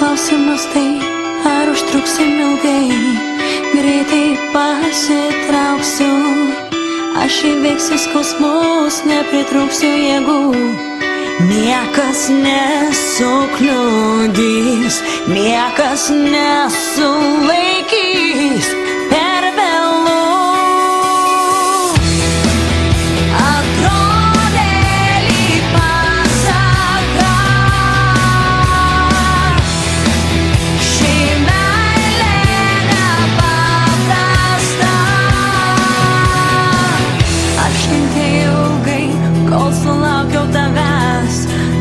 Klausimas tai, ar užtruksim ilgai, greitai pasitrauksiu. Aš įveiksiu skausmus, nepritrūksiu jėgų. Niekas nesukliudys, niekas nesulaikys per vėlu. Atrodė lyg pasaka, ši meilė nepaprasta. Aš kentėjau ilgai, kol sulaukiau tavęs,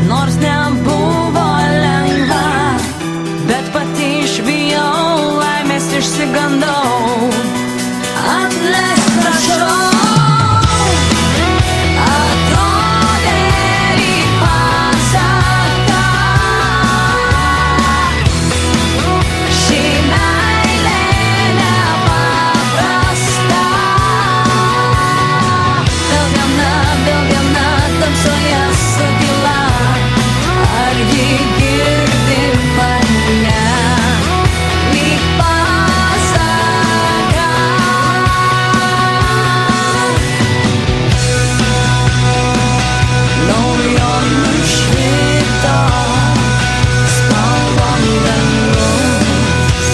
nors nebuvo lengva, bet pati išbijau, laimės išsigandau. Atleisk, prašau. Atrodė lyg pasaka, ši meilė nepaprasta. Vėl viena tamsoje sutyla, ar ji girdi mane? Lyg pasaka. Naujo nušvito spalvom dangus,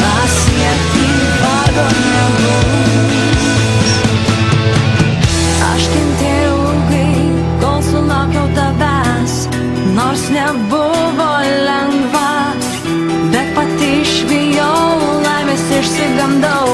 pasiekti vargonėlų. Aš kentėjau ilgai, kol sulaukiau tavęs, nors nebuvo lengva, bet pati išbijau, laimės išsigandau.